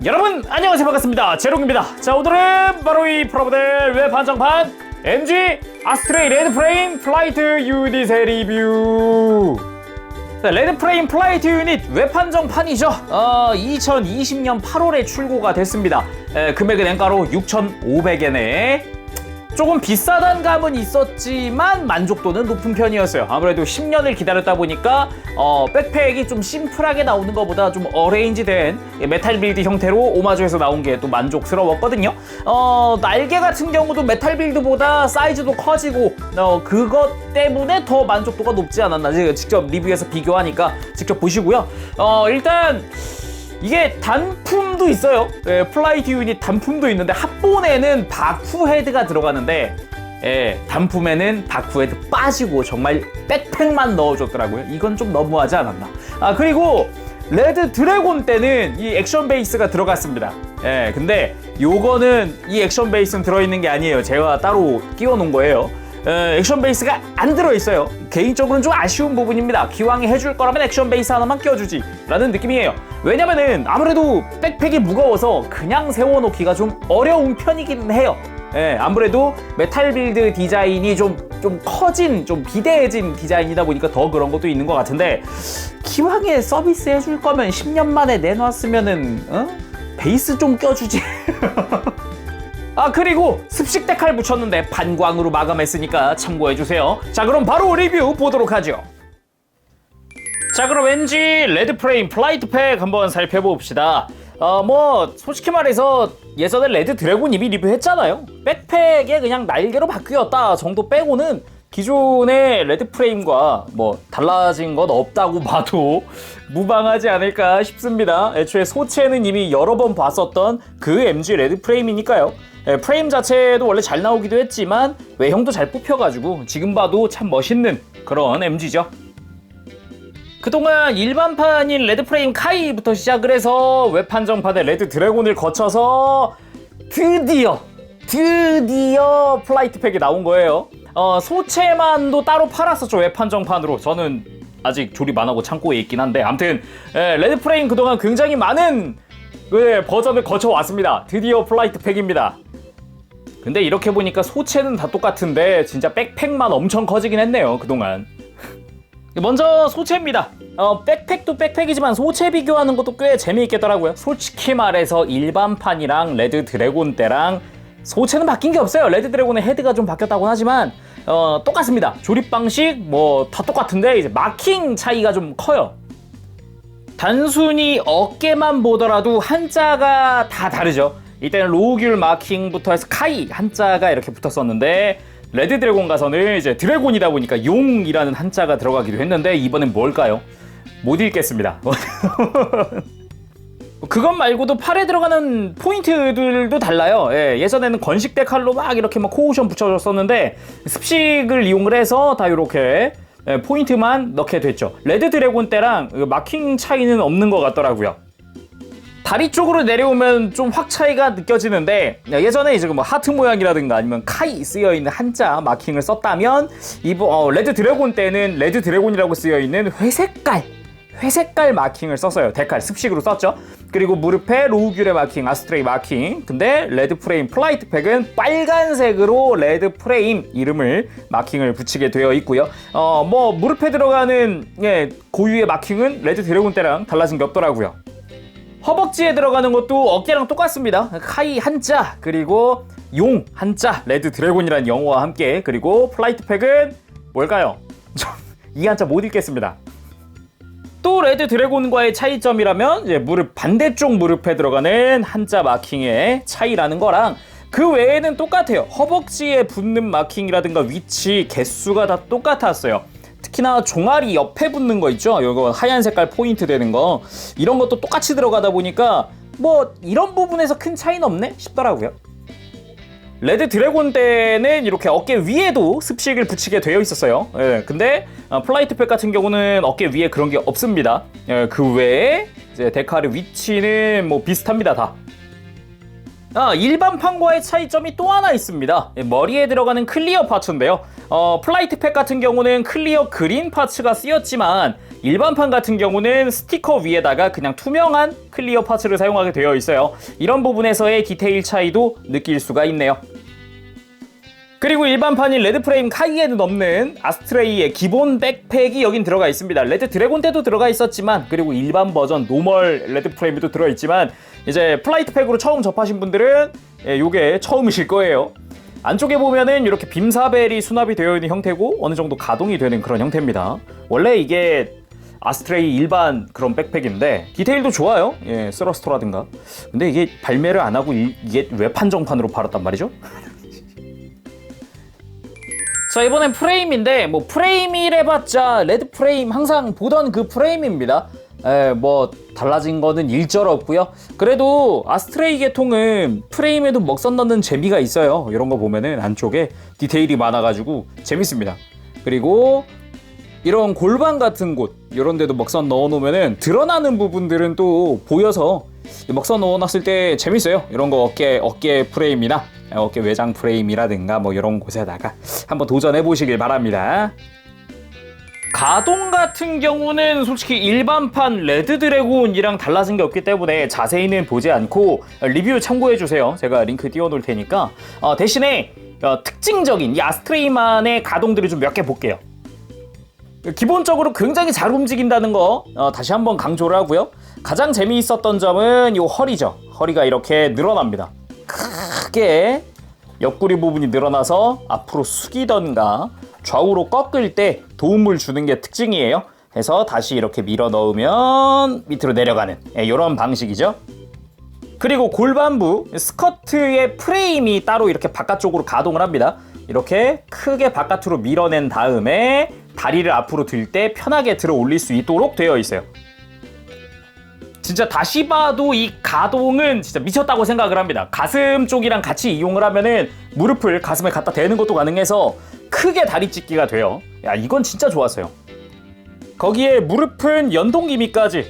여러분 안녕하세요, 반갑습니다. 제롱입니다. 자, 오늘은 바로 이 프로모델 웹 한정판 MG 아스트레이 레드프레임 플라이트 유닛의 리뷰. 자, 레드프레임 플라이트 유닛 웹 한정판이죠. 2020년 8월에 출고가 됐습니다. 금액은 엔가로 6,500엔에 조금 비싸단 감은 있었지만 만족도는 높은 편이었어요. 아무래도 10년을 기다렸다 보니까 백팩이 좀 심플하게 나오는 것보다 좀 어레인지된 메탈 빌드 형태로 오마주에서 나온 게 또 만족스러웠거든요. 날개 같은 경우도 메탈 빌드보다 사이즈도 커지고 그것 때문에 더 만족도가 높지 않았나. 제가 직접 리뷰해서 비교하니까 직접 보시고요. 일단 이게 단품도 있어요. 플라이트 유닛 단품도 있는데 합본에는 바쿠 헤드가 들어가는데 단품에는 바쿠 헤드 빠지고 정말 백팩만 넣어줬더라고요. 이건 좀 너무하지 않았나. 그리고 레드 드래곤 때는 이 액션 베이스가 들어갔습니다. 근데 요거는 이 액션 베이스는 들어있는 게 아니에요. 제가 따로 끼워 놓은 거예요. 액션 베이스가 안 들어있어요. 개인적으로는 좀 아쉬운 부분입니다. 기왕에 해줄 거라면 액션 베이스 하나만 껴주지 라는 느낌이에요. 왜냐면은 아무래도 백팩이 무거워서 그냥 세워놓기가 좀 어려운 편이긴 해요. 아무래도 메탈 빌드 디자인이 좀 커진, 좀 비대해진 디자인이다 보니까 더 그런 것도 있는 것 같은데, 기왕에 서비스 해줄 거면 10년 만에 내놨으면은 베이스 좀 껴주지. 그리고 습식 데칼 붙였는데 반광으로 마감했으니까 참고해주세요. 자, 그럼 바로 리뷰 보도록 하죠. 자, 그럼 MG 레드프레임 플라이트 팩 한번 살펴봅시다. 솔직히 말해서 예전에 레드 드래곤 이미 리뷰했잖아요. 백팩에 그냥 날개로 바뀌었다 정도 빼고는 기존의 레드 프레임과 달라진 건 없다고 봐도 무방하지 않을까 싶습니다. 애초에 소체는 이미 여러 번 봤었던 그 MG 레드 프레임이니까요. 프레임 자체도 원래 잘 나오기도 했지만 외형도 잘 뽑혀가지고 지금 봐도 참 멋있는 그런 MG죠. 그동안 일반판인 레드 프레임 카이부터 시작을 해서 웹 한정판의 레드 드래곤을 거쳐서 드디어 플라이트 팩이 나온 거예요. 소체만도 따로 팔았었죠, 웹 한정판으로. 저는 아직 조립 안 하고 창고에 있긴 한데, 아무튼 레드 프레임 그동안 굉장히 많은 버전을 거쳐왔습니다. 드디어 플라이트 팩입니다. 근데 이렇게 보니까 소체는 다 똑같은데 진짜 백팩만 엄청 커지긴 했네요, 그동안. 먼저 소체입니다. 백팩도 백팩이지만 소체 비교하는 것도 꽤 재미있겠더라고요. 솔직히 말해서 일반판이랑 레드 드래곤 때랑 소체는 바뀐 게 없어요. 레드 드래곤의 헤드가 좀 바뀌었다고는 하지만 똑같습니다. 조립 방식 다 똑같은데 이제 마킹 차이가 좀 커요. 단순히 어깨만 보더라도 한자가 다 다르죠. 이때는 로우귤 마킹부터 해서 카이 한자가 이렇게 붙었었는데, 레드 드래곤 가서는 이제 드래곤이다 보니까 용이라는 한자가 들어가기도 했는데, 이번엔 뭘까요? 못 읽겠습니다. 그것 말고도 팔에 들어가는 포인트들도 달라요. 예전에는 건식 데칼로 막 이렇게 코오션 붙여줬었는데 습식을 이용을 해서 다 이렇게 포인트만 넣게 됐죠. 레드 드래곤 때랑 마킹 차이는 없는 것 같더라고요. 다리 쪽으로 내려오면 좀 확 차이가 느껴지는데, 예전에 이제 하트 모양이라든가 아니면 카이 쓰여있는 한자 마킹을 썼다면, 레드 드래곤 때는 레드 드래곤이라고 쓰여있는 회색깔 마킹을 썼어요. 데칼 습식으로 썼죠. 그리고 무릎에 로우귤의 마킹, 아스트레이 마킹. 근데 레드 프레임 플라이트 팩은 빨간색으로 레드 프레임 이름을 마킹을 붙이게 되어 있고요. 무릎에 들어가는 고유의 마킹은 레드 드래곤 때랑 달라진 게 없더라고요. 허벅지에 들어가는 것도 어깨랑 똑같습니다. 카이 한자, 그리고 용 한자, 레드 드래곤이라는 영어와 함께. 그리고 플라이트 팩은 뭘까요? 이 한자 못 읽겠습니다. 또 레드 드래곤과의 차이점이라면 이제 반대쪽 무릎에 들어가는 한자 마킹의 차이라는 거랑, 그 외에는 똑같아요. 허벅지에 붙는 마킹이라든가 위치, 개수가 다 똑같았어요. 특히나 종아리 옆에 붙는 거 있죠? 이거 하얀 색깔 포인트 되는 거, 이런 것도 똑같이 들어가다 보니까 이런 부분에서 큰 차이는 없네 싶더라고요. 레드 드래곤 때는 이렇게 어깨 위에도 습식을 붙이게 되어 있었어요. 근데 플라이트 팩 같은 경우는 어깨 위에 그런 게 없습니다. 그 외에 이제 데칼의 위치는 비슷합니다, 다. 일반판과의 차이점이 또 하나 있습니다. 머리에 들어가는 클리어 파츠인데요. 플라이트 팩 같은 경우는 클리어 그린 파츠가 쓰였지만 일반판 같은 경우는 스티커 위에다가 그냥 투명한 클리어 파츠를 사용하게 되어 있어요. 이런 부분에서의 디테일 차이도 느낄 수가 있네요. 그리고 일반판인 레드프레임 카이에는 없는 아스트레이의 기본 백팩이 여긴 들어가 있습니다. 레드 드래곤 때도 들어가 있었지만, 그리고 일반 버전 노멀 레드프레임도 들어있지만, 이제 플라이트 팩으로 처음 접하신 분들은 요게 처음이실 거예요. 안쪽에 보면은 이렇게 빔사벨이 수납이 되어 있는 형태고 어느 정도 가동이 되는 그런 형태입니다. 원래 이게 아스트레이 일반 그런 백팩인데 디테일도 좋아요. 예, 스러스터라든가. 근데 이게 발매를 안 하고 이게 왜 판정판으로 팔았단 말이죠? 자, 이번엔 프레임인데 뭐 프레임이래봤자 레드 프레임 항상 보던 그 프레임입니다. 뭐 달라진 거는 일절 없고요. 그래도 아스트레이 계통은 프레임에도 먹선 넣는 재미가 있어요. 이런 거 보면은 안쪽에 디테일이 많아가지고 재밌습니다. 그리고 이런 골반 같은 곳 이런 데도 먹선 넣어놓으면은 드러나는 부분들은 또 보여서 먹선 넣어놨을 때 재밌어요. 이런 거 어깨 프레임이나 어깨 외장 프레임이라든가 뭐 이런 곳에다가 한번 도전해 보시길 바랍니다. 가동 같은 경우는 솔직히 일반판 레드 드래곤이랑 달라진 게 없기 때문에 자세히는 보지 않고 리뷰 참고해 주세요. 제가 링크 띄워 놓을 테니까. 대신에 특징적인 이 아스트레이만의 가동들을 좀 몇 개 볼게요. 기본적으로 굉장히 잘 움직인다는 거 다시 한번 강조를 하고요. 가장 재미있었던 점은 이 허리죠. 허리가 이렇게 늘어납니다. 크게 옆구리 부분이 늘어나서 앞으로 숙이던가 좌우로 꺾을 때 도움을 주는 게 특징이에요. 해서 다시 이렇게 밀어 넣으면 밑으로 내려가는 이런 방식이죠. 그리고 골반부 스커트의 프레임이 따로 이렇게 바깥쪽으로 가동을 합니다. 이렇게 크게 바깥으로 밀어낸 다음에 다리를 앞으로 들 때 편하게 들어 올릴 수 있도록 되어 있어요. 진짜 다시 봐도 이 가동은 진짜 미쳤다고 생각을 합니다. 가슴 쪽이랑 같이 이용을 하면은 무릎을 가슴에 갖다 대는 것도 가능해서 크게 다리 찢기가 돼요. 야, 이건 진짜 좋았어요. 거기에 무릎은 연동 기미까지,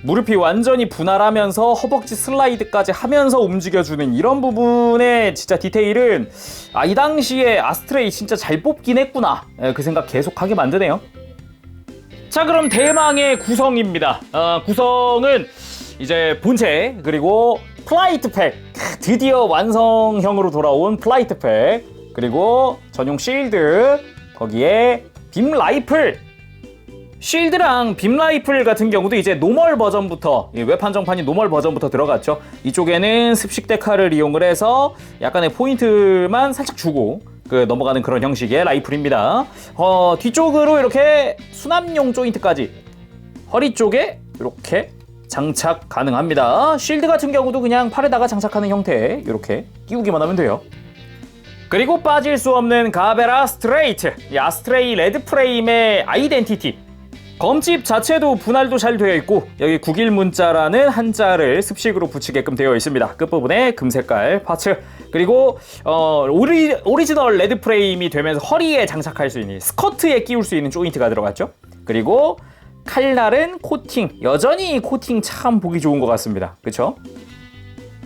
무릎이 완전히 분할하면서 허벅지 슬라이드까지 하면서 움직여주는 이런 부분의 진짜 디테일은 이 당시에 아스트레이 진짜 잘 뽑긴 했구나, 그 생각 계속하게 만드네요. 자, 그럼 대망의 구성입니다. 구성은 이제 본체 그리고 플라이트 팩, 드디어 완성형으로 돌아온 플라이트 팩, 그리고 전용 실드, 거기에 빔 라이플. 실드랑 빔 라이플 같은 경우도 이제 노멀 버전부터, 웹 한정판이 노멀 버전부터 들어갔죠. 이쪽에는 습식 데카를 이용을 해서 약간의 포인트만 살짝 주고 넘어가는 그런 형식의 라이플입니다. 뒤쪽으로 이렇게 수납용 조인트까지 허리 쪽에 이렇게 장착 가능합니다. 실드 같은 경우도 그냥 팔에다가 장착하는 형태 이렇게 끼우기만 하면 돼요. 그리고 빠질 수 없는 가베라 스트레이트, 이 아스트레이 레드 프레임의 아이덴티티. 검집 자체도 분할도 잘 되어 있고 여기 9길 문자라는 한자를 습식으로 붙이게끔 되어 있습니다. 끝부분에 금색깔 파츠, 그리고 오리지널 레드 프레임이 되면서 허리에 장착할 수 있는 스커트에 끼울 수 있는 조인트가 들어갔죠. 그리고 칼날은 코팅, 여전히 코팅 참 보기 좋은 것 같습니다. 그쵸?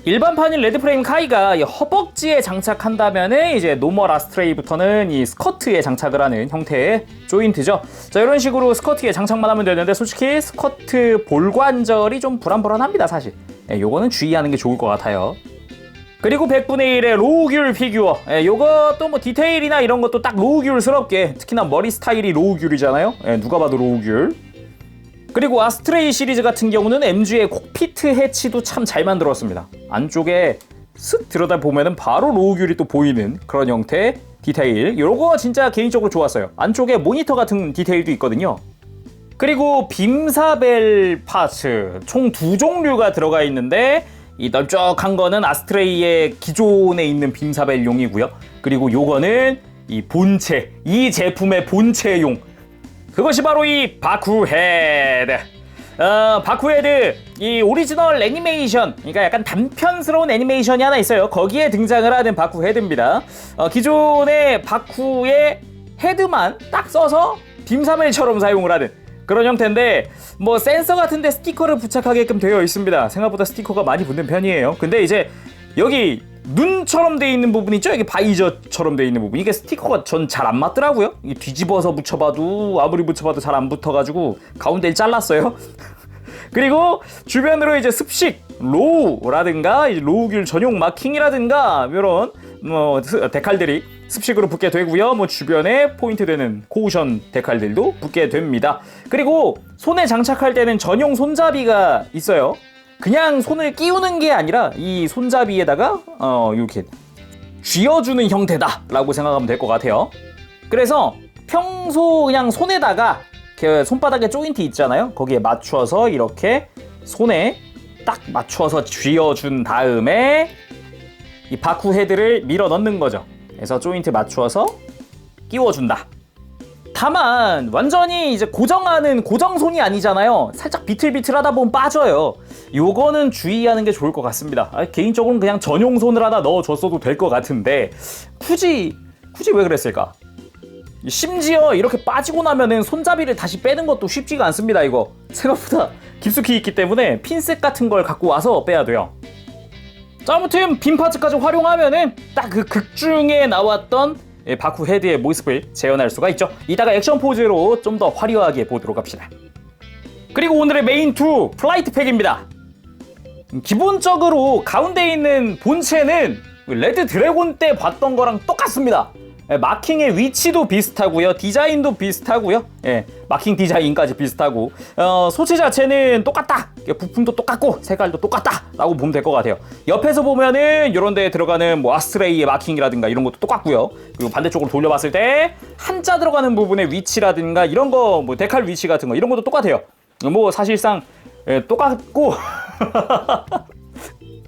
일반판인 레드프레임 카이가 허벅지에 장착한다면은 이제 노멀 아스트레이부터는 이 스커트에 장착을 하는 형태의 조인트죠. 자, 이런 식으로 스커트에 장착만 하면 되는데 솔직히 스커트 볼관절이 좀 불안불안합니다, 사실. 요거는 주의하는 게 좋을 것 같아요. 그리고 100분의 1의 로우귤 피규어. 요것도 뭐 디테일이나 이런 것도 딱 로우귤스럽게, 특히나 머리 스타일이 로우귤이잖아요. 누가 봐도 로우귤. 그리고 아스트레이 시리즈 같은 경우는 MG의 콕피트 해치도 참 잘 만들었습니다. 안쪽에 쓱 들여다보면 바로 로우귤이 또 보이는 그런 형태의 디테일. 요거 진짜 개인적으로 좋았어요. 안쪽에 모니터 같은 디테일도 있거든요. 그리고 빔사벨 파츠 총 2종류가 들어가 있는데 이 넓적한 거는 아스트레이의 기존에 있는 빔사벨용이고요. 그리고 요거는 이 본체, 이 제품의 본체용, 그것이 바로 이 바쿠헤드. 바쿠헤드, 이 오리지널 애니메이션, 그러니까 약간 단편스러운 애니메이션이 하나 있어요. 거기에 등장을 하는 바쿠헤드입니다. 기존의 바쿠의 헤드만 딱 써서 빔사벨처럼 사용을 하는 그런 형태인데, 뭐 센서 같은 데 스티커를 부착하게끔 되어 있습니다. 생각보다 스티커가 많이 붙는 편이에요. 근데 이제 여기 눈처럼 돼 있는 부분 있죠? 이게 바이저처럼 돼 있는 부분. 이게 스티커가 전 잘 안 맞더라고요. 이게 뒤집어서 붙여봐도 아무리 붙여봐도 잘 안 붙어가지고 가운데를 잘랐어요. 그리고 주변으로 이제 습식 로우라든가 이제 로우귤 전용 마킹이라든가 이런 데칼들이 습식으로 붙게 되고요. 뭐 주변에 포인트 되는 코우션 데칼들도 붙게 됩니다. 그리고 손에 장착할 때는 전용 손잡이가 있어요. 그냥 손을 끼우는 게 아니라 이 손잡이에다가 이렇게 쥐어주는 형태다라고 생각하면 될 것 같아요. 그래서 평소 그냥 손에다가 손바닥에 조인트 있잖아요. 거기에 맞춰서 이렇게 손에 딱 맞춰서 쥐어준 다음에 이 바쿠 헤드를 밀어 넣는 거죠. 그래서 조인트 맞추어서 끼워준다. 다만 완전히 이제 고정하는 고정손이 아니잖아요. 살짝 비틀비틀하다 보면 빠져요. 요거는 주의하는 게 좋을 것 같습니다. 개인적으로는 그냥 전용손을 하나 넣어줬어도 될 것 같은데 굳이 왜 그랬을까? 심지어 이렇게 빠지고 나면은 손잡이를 다시 빼는 것도 쉽지가 않습니다. 이거 생각보다 깊숙이 있기 때문에 핀셋 같은 걸 갖고 와서 빼야 돼요. 자, 아무튼 빈 파츠까지 활용하면은 딱 그 극중에 나왔던 바쿠 헤드의 모습을 재현할 수가 있죠. 이따가 액션 포즈로 좀 더 화려하게 보도록 합시다. 그리고 오늘의 메인 2 플라이트 팩입니다. 기본적으로 가운데 있는 본체는 레드 드래곤 때 봤던 거랑 똑같습니다. 마킹의 위치도 비슷하고요, 디자인도 비슷하고요, 마킹 디자인까지 비슷하고, 소체 자체는 똑같다, 부품도 똑같고 색깔도 똑같다 라고 보면 될 것 같아요. 옆에서 보면은 이런 데 들어가는 뭐 아스트레이의 마킹이라든가 이런 것도 똑같고요. 그리고 반대쪽으로 돌려봤을 때 한자 들어가는 부분의 위치라든가 이런 거, 뭐 데칼 위치 같은 거 이런 것도 똑같아요. 뭐 사실상 똑같고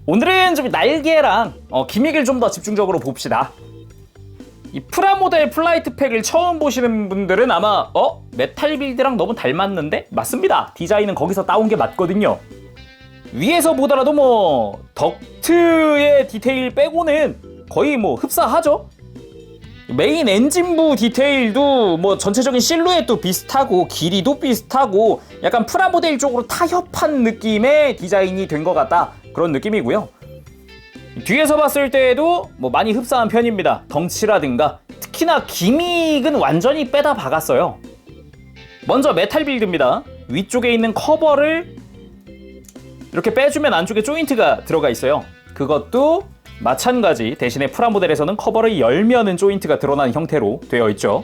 오늘은 좀 날개랑 기믹을 좀 더 집중적으로 봅시다. 이 프라모델 플라이트 팩을 처음 보시는 분들은 아마 메탈 빌드랑 너무 닮았는데? 맞습니다. 디자인은 거기서 따온 게 맞거든요. 위에서 보더라도 뭐 덕트의 디테일 빼고는 거의 뭐 흡사하죠. 메인 엔진부 디테일도 뭐 전체적인 실루엣도 비슷하고 길이도 비슷하고 약간 프라모델 쪽으로 타협한 느낌의 디자인이 된 것 같다, 그런 느낌이고요. 뒤에서 봤을 때에도 뭐 많이 흡사한 편입니다. 덩치라든가 특히나 기믹은 완전히 빼다 박았어요. 먼저 메탈 빌드입니다. 위쪽에 있는 커버를 이렇게 빼주면 안쪽에 조인트가 들어가 있어요. 그것도 마찬가지, 대신에 프라모델에서는 커버를 열면은 조인트가 드러나는 형태로 되어 있죠.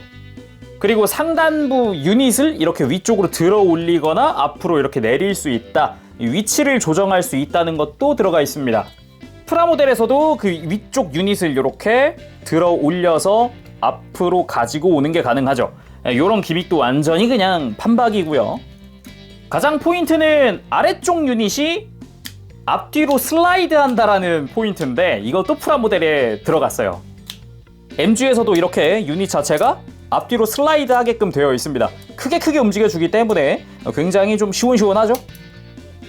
그리고 상단부 유닛을 이렇게 위쪽으로 들어 올리거나 앞으로 이렇게 내릴 수 있다, 위치를 조정할 수 있다는 것도 들어가 있습니다. 프라모델에서도 그 위쪽 유닛을 이렇게 들어 올려서 앞으로 가지고 오는 게 가능하죠. 이런 기믹도 완전히 그냥 판박이고요. 가장 포인트는 아래쪽 유닛이 앞뒤로 슬라이드 한다라는 포인트인데 이것도 프라모델에 들어갔어요. MG에서도 이렇게 유닛 자체가 앞뒤로 슬라이드 하게끔 되어 있습니다. 크게 움직여주기 때문에 굉장히 좀 시원시원하죠.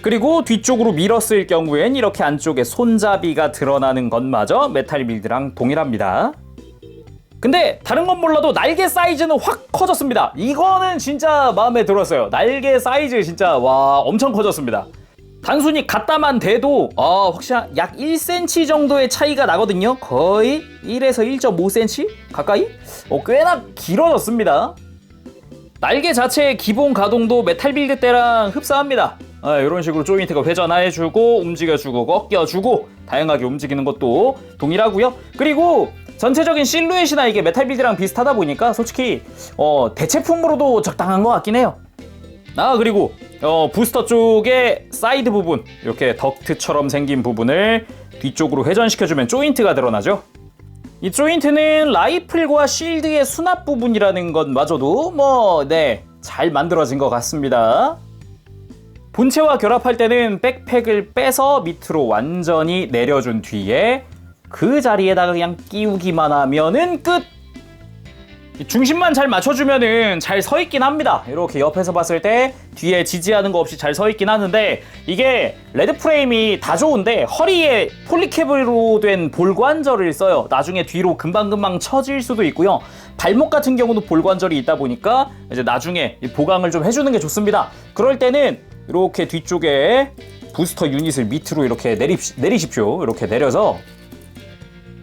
그리고 뒤쪽으로 밀었을 경우엔 이렇게 안쪽에 손잡이가 드러나는 것마저 메탈 빌드랑 동일합니다. 근데 다른 건 몰라도 날개 사이즈는 확 커졌습니다. 이거는 진짜 마음에 들었어요. 날개 사이즈 진짜 와 엄청 커졌습니다. 단순히 갖다만 대도 확실히 약 1cm 정도의 차이가 나거든요. 거의 1에서 1.5cm 가까이? 꽤나 길어졌습니다. 날개 자체의 기본 가동도 메탈 빌드 때랑 흡사합니다. 이런 식으로 조인트가 회전해주고 움직여주고 꺾여주고 다양하게 움직이는 것도 동일하고요. 그리고 전체적인 실루엣이나 이게 메탈 빌드랑 비슷하다 보니까 솔직히 대체품으로도 적당한 것 같긴 해요. 그리고 부스터 쪽에 사이드 부분, 이렇게 덕트처럼 생긴 부분을 뒤쪽으로 회전시켜주면 조인트가 드러나죠. 이 조인트는 라이플과 쉴드의 수납 부분이라는 것마저도 잘 만들어진 것 같습니다. 본체와 결합할 때는 백팩을 빼서 밑으로 완전히 내려준 뒤에 그 자리에다가 그냥 끼우기만 하면은 끝! 중심만 잘 맞춰주면은 잘 서 있긴 합니다. 이렇게 옆에서 봤을 때 뒤에 지지하는 거 없이 잘 서 있긴 하는데, 이게 레드 프레임이 다 좋은데 허리에 폴리캡으로 된 볼관절을 써요. 나중에 뒤로 금방금방 처질 수도 있고요. 발목 같은 경우도 볼관절이 있다 보니까 이제 나중에 보강을 좀 해주는 게 좋습니다. 그럴 때는 이렇게 뒤쪽에 부스터 유닛을 밑으로 이렇게 내리십시오. 이렇게 내려서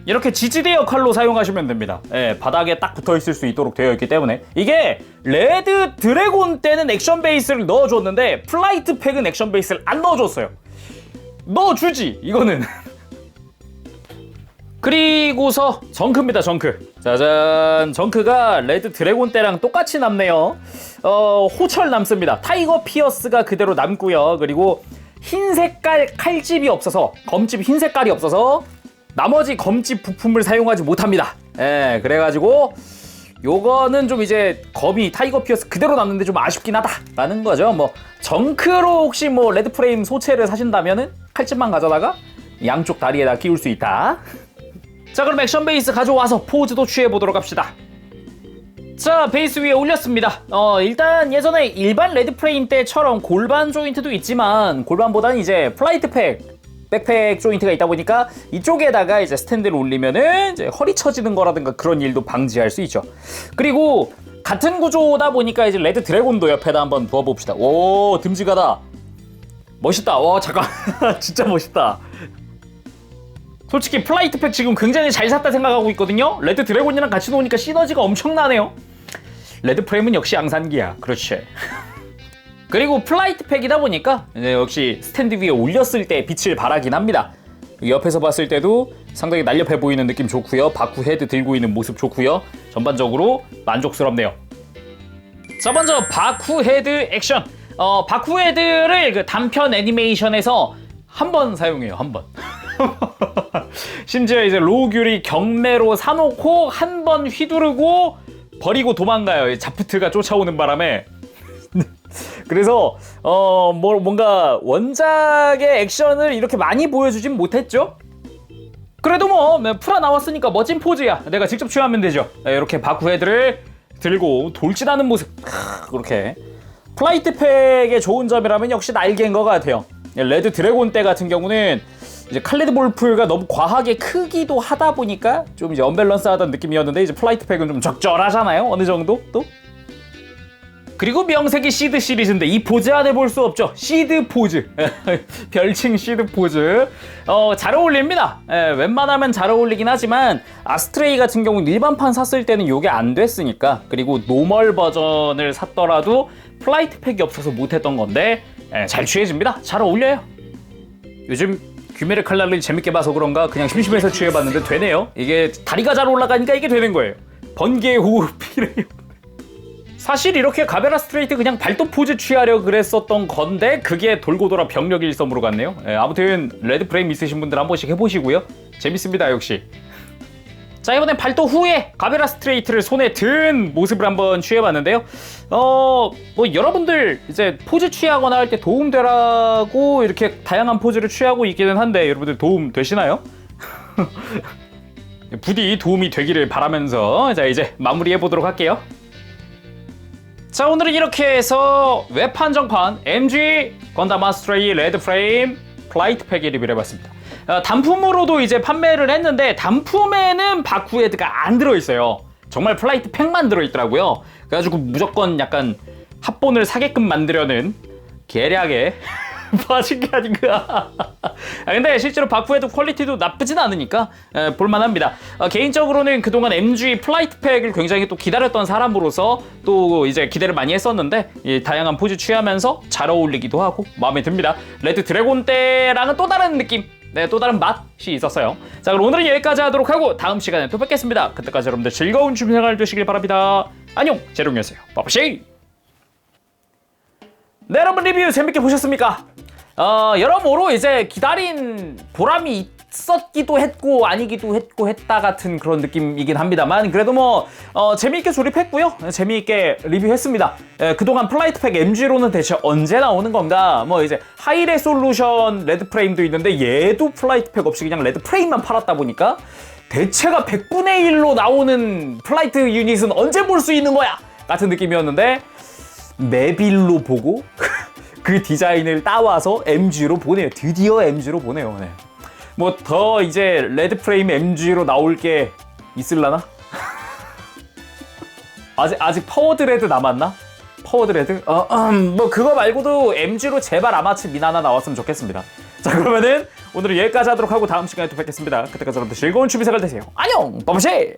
이렇게 지지대 역할로 사용하시면 됩니다. 예, 바닥에 딱 붙어 있을 수 있도록 되어 있기 때문에 이게 레드 드래곤 때는 액션 베이스를 넣어줬는데 플라이트 팩은 액션 베이스를 안 넣어줬어요. 넣어주지 이거는. 그리고서 정크입니다. 정크. 짜잔. 정크가 레드 드래곤 때랑 똑같이 남네요. 호철 남습니다. 타이거 피어스가 그대로 남고요. 그리고 흰 색깔 칼집이 없어서, 검집 흰 색깔이 없어서 나머지 검집 부품을 사용하지 못합니다. 예, 그래가지고 요거는 좀 이제 검이 타이거 피어스 그대로 남는데 좀 아쉽긴 하다라는 거죠. 뭐 정크로 혹시 뭐 레드 프레임 소체를 사신다면은 칼집만 가져다가 양쪽 다리에다 끼울 수 있다. 자, 그럼 액션 베이스 가져와서 포즈도 취해보도록 합시다. 자, 베이스 위에 올렸습니다. 일단 예전에 일반 레드 프레임 때처럼 골반 조인트도 있지만 골반보다는 이제 플라이트 팩, 백팩 조인트가 있다 보니까 이쪽에다가 이제 스탠드를 올리면은 이제 허리 처지는 거라든가 그런 일도 방지할 수 있죠. 그리고 같은 구조다 보니까 이제 레드 드래곤도 옆에다 한번 두어봅시다. 오, 듬직하다. 멋있다. 와, 잠깐. 진짜 멋있다. 솔직히 플라이트 팩 지금 굉장히 잘 샀다 생각하고 있거든요. 레드 드래곤이랑 같이 놓으니까 시너지가 엄청나네요. 레드 프레임은 역시 양산기야. 그렇지. 그리고 플라이트 팩이다 보니까 역시 스탠드 위에 올렸을 때 빛을 발하긴 합니다. 옆에서 봤을 때도 상당히 날렵해 보이는 느낌 좋고요. 바쿠 헤드 들고 있는 모습 좋고요. 전반적으로 만족스럽네요. 자, 먼저 바쿠 헤드 액션. 바쿠 헤드를 그 단편 애니메이션에서 한 번 사용해요. 한 번. 심지어 이제 로우귤이 경매로 사놓고 한 번 휘두르고 버리고 도망가요. 자프트가 쫓아오는 바람에. 그래서 뭔가 원작의 액션을 이렇게 많이 보여주진 못했죠. 그래도 뭐 풀어 나왔으니까 멋진 포즈야. 내가 직접 취하면 되죠. 이렇게 바쿠 헤드를 들고 돌진하는 모습. 그렇게 플라이트 팩의 좋은 점이라면 역시 날개인 것 같아요. 레드 드래곤 때 같은 경우는 이제 칼레드 볼프가 너무 과하게 크기도 하다 보니까 좀 이제 언밸런스하다는 느낌이었는데 이제 플라이트 팩은 좀 적절하잖아요. 어느 정도 또. 그리고 명색이 시드 시리즈인데 이 포즈 안에 볼 수 없죠. 시드 포즈. 별칭 시드 포즈. 잘 어울립니다. 웬만하면 잘 어울리긴 하지만 아스트레이 같은 경우는 일반판 샀을 때는 이게 안 됐으니까, 그리고 노멀 버전을 샀더라도 플라이트 팩이 없어서 못했던 건데 잘 취해집니다. 잘 어울려요. 요즘 귀메르 칼날을 재밌게 봐서 그런가 그냥 심심해서 취해봤는데 되네요. 이게 다리가 잘 올라가니까 이게 되는 거예요. 번개 호흡이래요. 사실 이렇게 가베라 스트레이트 그냥 발톱 포즈 취하려 그랬었던 건데 그게 돌고 돌아 병력 일섬으로 갔네요. 아무튼 레드 프레임 있으신 분들 한 번씩 해보시고요. 재밌습니다 역시. 자, 이번엔 발톱 후에 가베라 스트레이트를 손에 든 모습을 한번 취해봤는데요. 뭐 여러분들 이제 포즈 취하거나 할 때 도움되라고 이렇게 다양한 포즈를 취하고 있기는 한데 여러분들 도움 되시나요? 부디 도움이 되기를 바라면서 자, 이제 마무리해보도록 할게요. 자, 오늘은 이렇게 해서 웹 한정판 MG 건담 아스트레이 레드 프레임 플라이트 팩을 리뷰해봤습니다. 단품으로도 이제 판매를 했는데 단품에는 바쿠 헤드가 안 들어있어요. 정말 플라이트 팩만 들어있더라고요. 그래가지고 무조건 약간 합본을 사게끔 만들려는 계략에 빠진 게 아닌가. 근데 실제로 바쿠 헤드 퀄리티도 나쁘진 않으니까 볼만합니다. 개인적으로는 그동안 MG 플라이트 팩을 굉장히 또 기다렸던 사람으로서 또 이제 기대를 많이 했었는데 다양한 포즈 취하면서 잘 어울리기도 하고 마음에 듭니다. 레드 드래곤 때랑은 또 다른 느낌, 또 다른 맛이 있었어요. 자, 그럼 오늘은 여기까지 하도록 하고 다음 시간에 또 뵙겠습니다. 그때까지 여러분들 즐거운 취미생활 되시길 바랍니다. 안녕, 제롱이었어요. 빠빠시. 네, 여러분 리뷰 재밌게 보셨습니까? 여러모로 이제 기다린 보람이 있었기도 했고 아니기도 했고 했다 같은 그런 느낌이긴 합니다만 그래도 뭐 재미있게 조립했고요. 재미있게 리뷰했습니다. 그동안 플라이트 팩 MG로는 대체 언제 나오는 건가? 뭐 이제 하이 레솔루션 레드 프레임도 있는데 얘도 플라이트 팩 없이 그냥 레드 프레임만 팔았다 보니까 대체가 100분의 1로 나오는 플라이트 유닛은 언제 볼 수 있는 거야? 같은 느낌이었는데 메빌로 보고 그 디자인을 따와서 MG로 보내요. 드디어 MG로 보내요. 네. 뭐 더 이제 레드 프레임 MG로 나올 게 있을라나? 아직 파워드레드 남았나? 파워드레드? 뭐 그거 말고도 MG로 제발 아마츠 미나나 나왔으면 좋겠습니다. 자, 그러면은 오늘은 여기까지 하도록 하고 다음 시간에 또 뵙겠습니다. 그때까지 여러분들 즐거운 취미 생활 되세요. 안녕! 빠바시!